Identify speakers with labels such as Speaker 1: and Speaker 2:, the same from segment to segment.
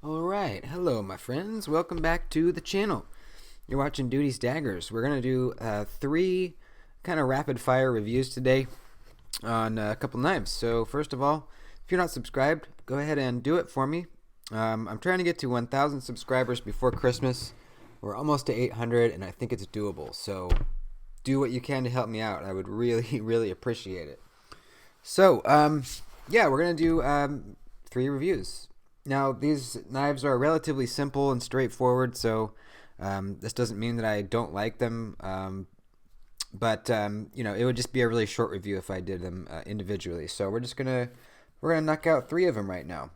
Speaker 1: Alright, hello my friends, welcome back to the channel. You're watching Duty's Daggers. We're going to do three kind of rapid fire reviews today on a couple knives. So first of all, if you're not subscribed, go ahead and do it for me. I'm trying to get to 1,000 subscribers before Christmas. We're almost to 800 and I think it's doable. So do what you can to help me out. I would really, really appreciate it. So, yeah, we're going to do three reviews. Now, these knives are relatively simple and straightforward, so this doesn't mean that I don't like them, but you know, it would just be a really short review if I did them individually. So we're gonna knock out three of them right now.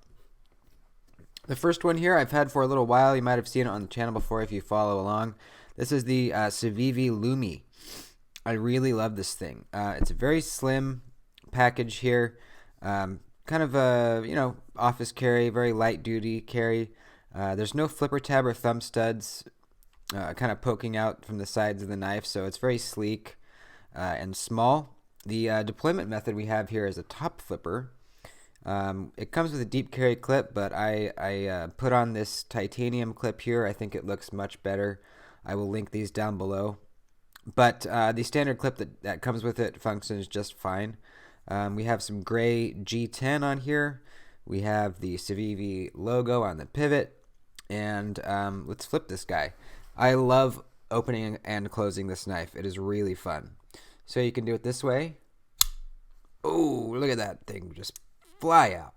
Speaker 1: The first one here I've had for a little while. You might have seen it on the channel before if you follow along. This is the Savivi Lumi. I really love this thing. It's a very slim package here. Kind of a, you know, office carry, very light duty carry. There's no flipper tab or thumb studs kind of poking out from the sides of the knife, so it's very sleek and small. The deployment method we have here is a top flipper. It comes with a deep carry clip, but I put on this titanium clip here. I think it looks much better. I will link these down below. But the standard clip that comes with it functions just fine. We have some gray G10 on here. We have the Savivi logo on the pivot. And let's flip this guy. I love opening and closing this knife. It is really fun. So you can do it this way. Oh, look at that thing just fly out.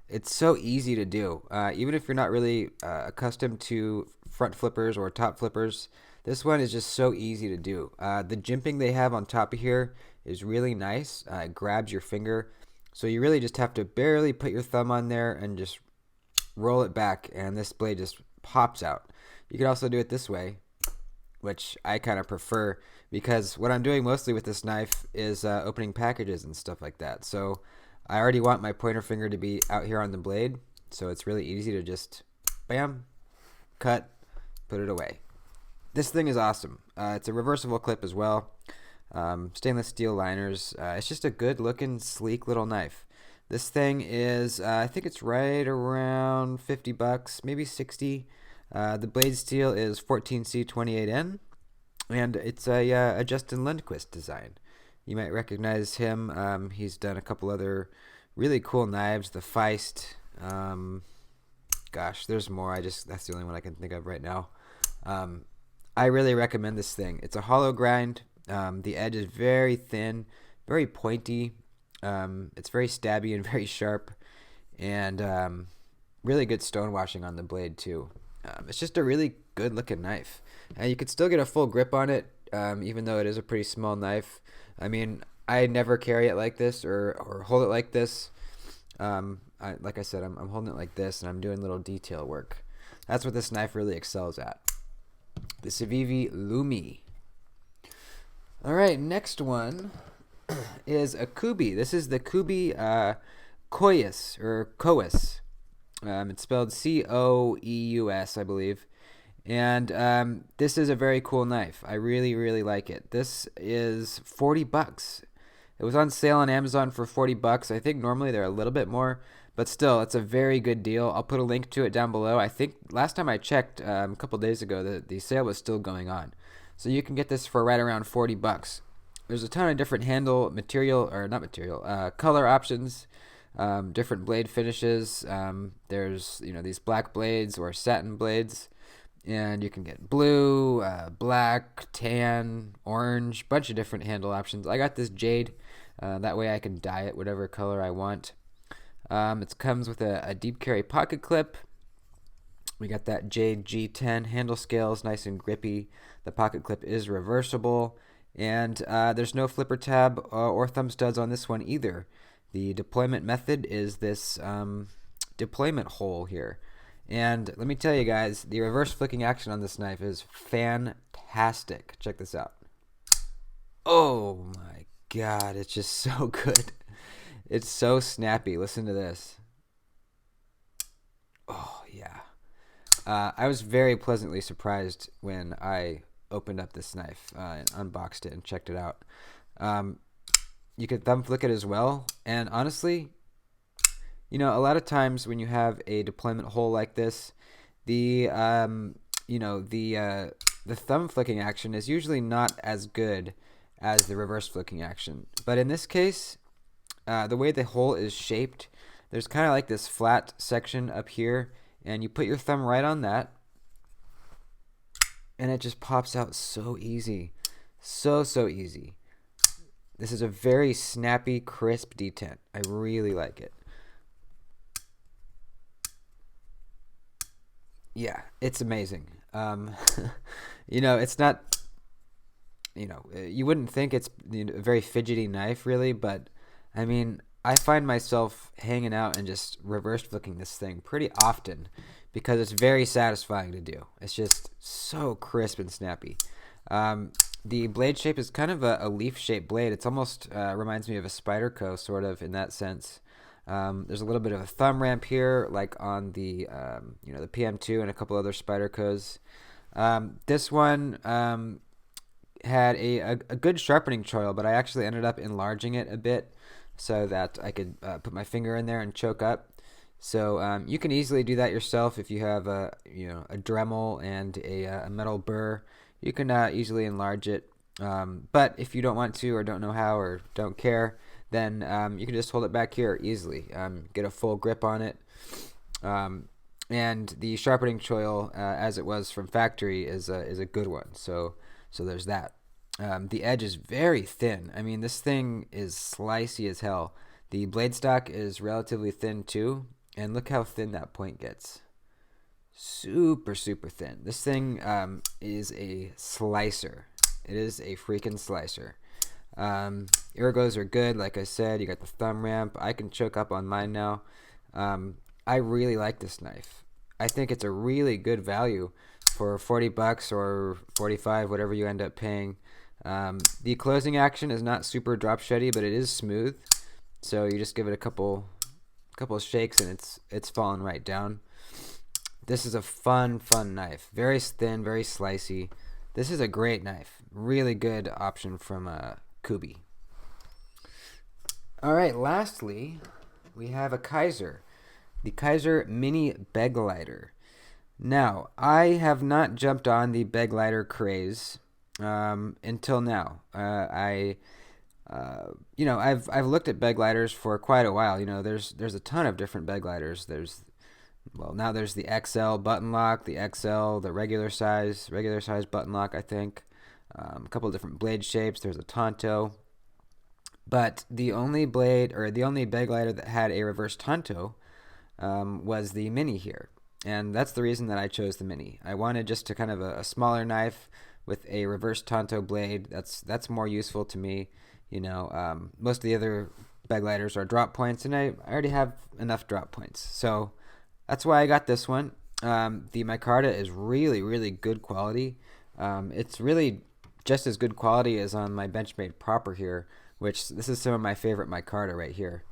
Speaker 1: It's so easy to do. Even if you're not really accustomed to front flippers or top flippers, this one is just so easy to do. The jimping they have on top of here is really nice. It grabs your finger. So you really just have to barely put your thumb on there and just roll it back, and this blade just pops out. You can also do it this way, which I kind of prefer because what I'm doing mostly with this knife is opening packages and stuff like that. So I already want my pointer finger to be out here on the blade, so it's really easy to just bam, cut, put it away. This thing is awesome. It's a reversible clip as well. Stainless steel liners. It's just a good looking, sleek little knife. This thing is, I think it's right around 50 bucks, maybe 60. The blade steel is 14C28N, and it's a Justin Lundquist design. You might recognize him. He's done a couple other really cool knives. The Feist. Gosh, there's more. That's the only one I can think of right now. I really recommend this thing. It's a hollow grind. The edge is very thin, very pointy. It's very stabby and very sharp, and really good stonewashing on the blade too. It's just a really good looking knife, and you could still get a full grip on it, even though it is a pretty small knife. I mean, I never carry it like this or hold it like this. Like I said, I'm holding it like this, and I'm doing little detail work. That's what this knife really excels at. The Savivi Lumi. Alright, next one is a Kubi. This is the Kubi COS, or COS. It's spelled C-O-E-U-S, I believe. And this is a very cool knife. I really, really like it. This is 40 bucks. It was on sale on Amazon for 40 bucks. I think normally they're a little bit more, but still, it's a very good deal. I'll put a link to it down below. I think last time I checked a couple days ago, the sale was still going on. So you can get this for right around 40 bucks. There's a ton of different handle material, or not material, color options, different blade finishes. There's, you know, these black blades or satin blades, and you can get blue, black, tan, orange, bunch of different handle options. I got this jade. That way I can dye it whatever color I want. It comes with a deep carry pocket clip. We got that Jade G10 handle scales, nice and grippy. The pocket clip is reversible, and there's no flipper tab or thumb studs on this one either. The deployment method is this deployment hole here. And let me tell you guys, the reverse flicking action on this knife is fantastic. Check this out. Oh my god, it's just so good. It's so snappy. Listen to this. Oh yeah. I was very pleasantly surprised when I opened up this knife and unboxed it and checked it out. You could thumb flick it as well, and honestly, You know, a lot of times when you have a deployment hole like this, the you know, the thumb flicking action is usually not as good as the reverse flicking action. But in this case, the way the hole is shaped, there's kind of like this flat section up here, and you put your thumb right on that, and it just pops out so easy. So easy. This is a very snappy, crisp detent. I really like it. Yeah, it's amazing. You know, it's not, you know, you wouldn't think it's a very fidgety knife, really, but I mean, I find myself hanging out and just reverse flicking this thing pretty often because it's very satisfying to do. It's just so crisp and snappy. The blade shape is kind of a leaf-shaped blade. It's almost reminds me of a Spyderco, sort of, in that sense. There's a little bit of a thumb ramp here, like on the you know, the PM2 and a couple other Spydercos. This one had a good sharpening choil, but I actually ended up enlarging it a bit so that I could put my finger in there and choke up. So you can easily do that yourself if you have a, you know, a Dremel and a metal burr. You can easily enlarge it. But if you don't want to, or don't know how, or don't care, then you can just hold it back here easily. Get a full grip on it. And the sharpening choil, as it was from factory, is a good one. So there's that. The edge is very thin. I mean, this thing is slicey as hell. The blade stock is relatively thin too, and look how thin that point gets. Super thin. This thing is a slicer. It is a freaking slicer. Ergos are good, like I said. You got the thumb ramp. I can choke up on mine now. I really like this knife. I think it's a really good value for 40 bucks or 45, whatever you end up paying. The closing action is not super drop sheddy, but it is smooth. So you just give it a couple of shakes and it's falling right down. This is a fun knife. Very thin, very slicey. This is a great knife. Really good option from Kubi. All right, lastly, we have a Kaiser. The Kaiser Mini Beg Lighter. Now, I have not jumped on the beg lighter craze until now. You know, I've looked at beg lighters for quite a while. You know, there's a ton of different beg lighters. Now there's the XL button lock, the XL, the regular size button lock, I think. A couple of different blade shapes. There's a Tonto. But the only beg lighter that had a reverse Tonto was the Mini here. And that's the reason that I chose the Mini. I wanted just kind of a smaller knife with a reverse Tonto blade. That's more useful to me. You know, most of the other beg lighters are drop points, and I already have enough drop points. So that's why I got this one. The micarta is really good quality. It's really just as good quality as on my Benchmade Proper here, which this is some of my favorite micarta right here.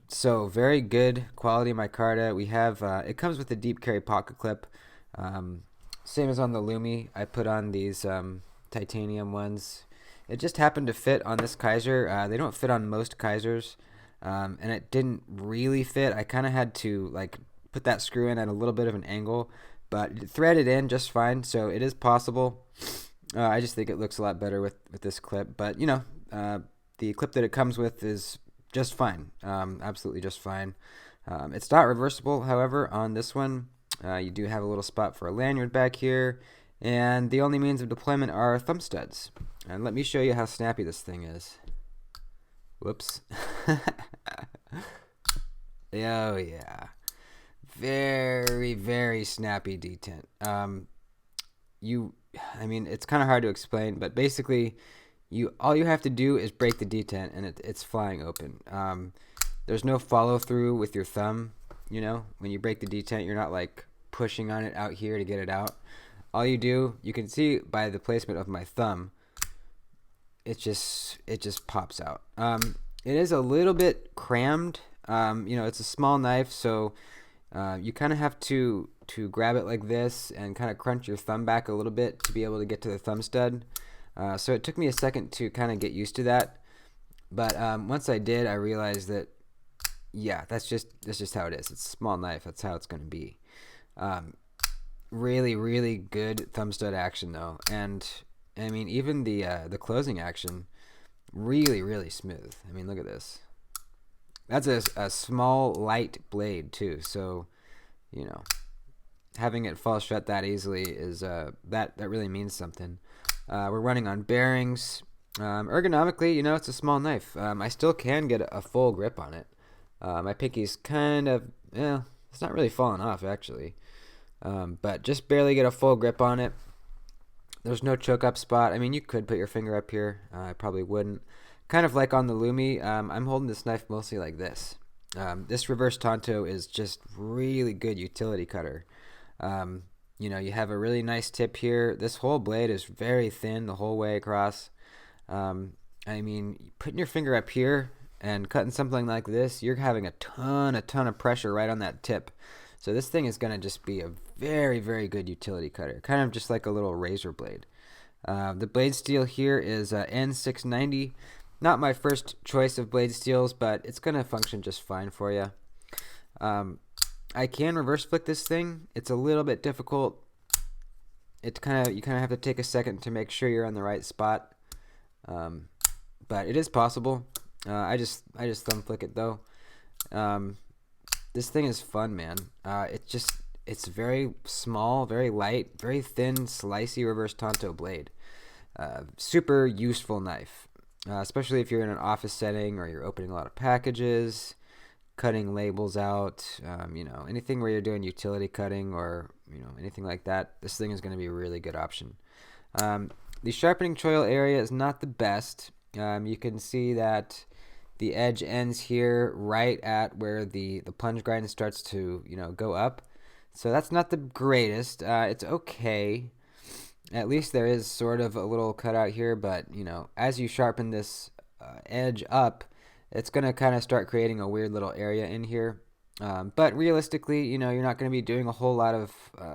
Speaker 1: So very good quality micarta. We have it comes with a deep carry pocket clip, same as on the Lumi. I put on these titanium ones. It just happened to fit on this Kaiser. They don't fit on most Kaisers, and it didn't really fit. I kind of had to like put that screw in at a little bit of an angle, but it threaded in just fine. So it is possible. I just think it looks a lot better with this clip. But you know, the clip that it comes with is just fine. Absolutely just fine. It's not reversible, however, on this one. You do have a little spot for a lanyard back here, and the only means of deployment are thumb studs. And let me show you how snappy this thing is. Whoops. Oh yeah. Very snappy detent. I mean, it's kind of hard to explain, but basically, all you have to do is break the detent, and it's flying open. There's no follow through with your thumb. You know, when you break the detent, you're not like pushing on it out here to get it out. All you do, you can see by the placement of my thumb, it just pops out. It is a little bit crammed. You know, it's a small knife, so you kind of have to grab it like this and kind of crunch your thumb back a little bit to be able to get to the thumb stud. So it took me a second to kind of get used to that. But once I did, I realized that yeah, that's just how it is. It's a small knife. That's how it's going to be. Um, really, really good thumb stud action though, and I mean even the closing action, really, really smooth. I mean, look at this. That's a small, light blade too. So, you know, having it fall shut that easily is that really means something. We're running on bearings. Ergonomically, you know, it's a small knife. I still can get a full grip on it. My pinky's kind of, yeah, it's not really falling off actually, but just barely get a full grip on it. There's no choke up spot. I mean, you could put your finger up here. I probably wouldn't. Kind of like on the Lumi, I'm holding this knife mostly like this. This reverse Tonto is just really good utility cutter. You know, you have a really nice tip here. This whole blade is very thin the whole way across. I mean, putting your finger up here and cutting something like this, you're having a ton of pressure right on that tip. So this thing is going to just be a very, very good utility cutter, kind of just like a little razor blade. The blade steel here is N690. Not my first choice of blade steels, but it's going to function just fine for you. I can reverse flick this thing. It's a little bit difficult. You kind of have to take a second to make sure you're on the right spot. But it is possible. I just thumb flick it though. This thing is fun, man. It's very small, very light, very thin, slicey reverse Tonto blade. Super useful knife, especially if you're in an office setting or you're opening a lot of packages, cutting labels out, you know, anything where you're doing utility cutting or, you know, anything like that. This thing is going to be a really good option. The sharpening choil area is not the best. You can see that the edge ends here right at where the plunge grind starts to, you know, go up. So that's not the greatest. It's okay. At least there is sort of a little cutout here, but, you know, as you sharpen this edge up, it's going to kind of start creating a weird little area in here. But realistically, you know, you're not going to be doing a whole lot of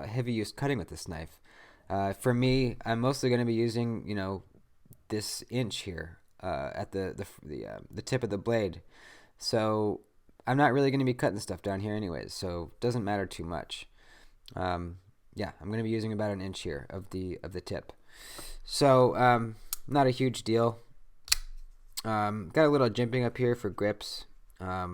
Speaker 1: heavy use cutting with this knife. For me, I'm mostly going to be using, you know, this inch here at the tip of the blade. So I'm not really going to be cutting stuff down here anyways, so it doesn't matter too much. Yeah, I'm going to be using about an inch here of the tip. So not a huge deal. Got a little jimping up here for grips. Yeah,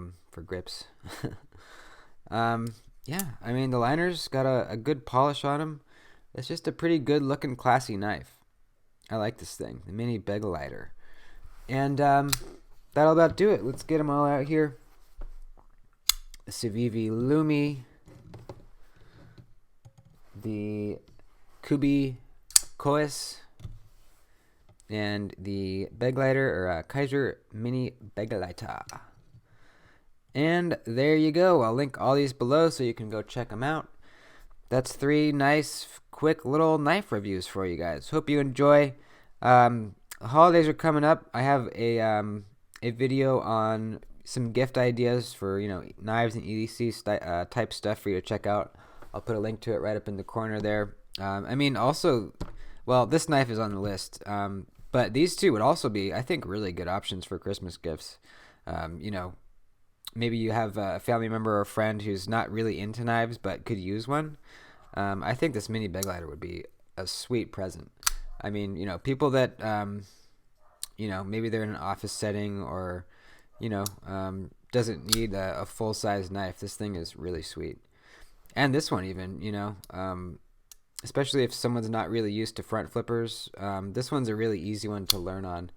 Speaker 1: I mean, the liner's got a good polish on them. It's just a pretty good looking, classy knife. I like this thing, the Mini Begalighter. And that'll about do it. Let's get them all out here. The Savivi Lumi, the Kubi COS, and the Begalighter, or Kaiser Mini Begalighter. And there you go. I'll link all these below so you can go check them out. That's 3 nice, quick little knife reviews for you guys. Hope you enjoy. Holidays are coming up. I have a video on some gift ideas for, you know, knives and EDC type stuff for you to check out. I'll put a link to it right up in the corner there. I mean, also, well, this knife is on the list, but these two would also be, I think, really good options for Christmas gifts. You know, maybe you have a family member or a friend who's not really into knives but could use one. I think this Mini Begalighter would be a sweet present. I mean, you know, people that, you know, maybe they're in an office setting or, you know, doesn't need a full-size knife. This thing is really sweet. And this one even, you know, especially if someone's not really used to front flippers, this one's a really easy one to learn on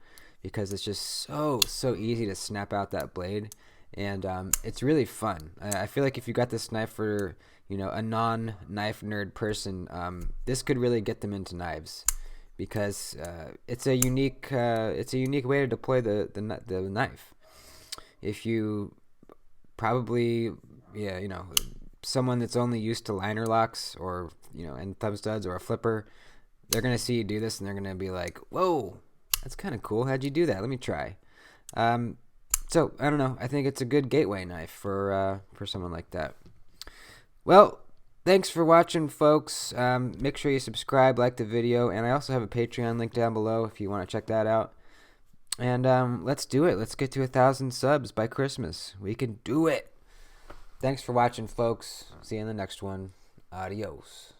Speaker 1: because it's just so easy to snap out that blade. And it's really fun. I feel like if you got this knife for, you know, a non-knife nerd person, this could really get them into knives because it's a unique way to deploy the knife. If you probably, yeah, you know, someone that's only used to liner locks or, you know, and thumb studs or a flipper, they're gonna see you do this and they're gonna be like, "Whoa, that's kind of cool. How'd you do that? Let me try." So I don't know. I think it's a good gateway knife for someone like that. Well, thanks for watching, folks. Make sure you subscribe, like the video, and I also have a Patreon link down below if you want to check that out. And let's do it. Let's get to 1,000 subs by Christmas. We can do it. Thanks for watching, folks. See you in the next one. Adios.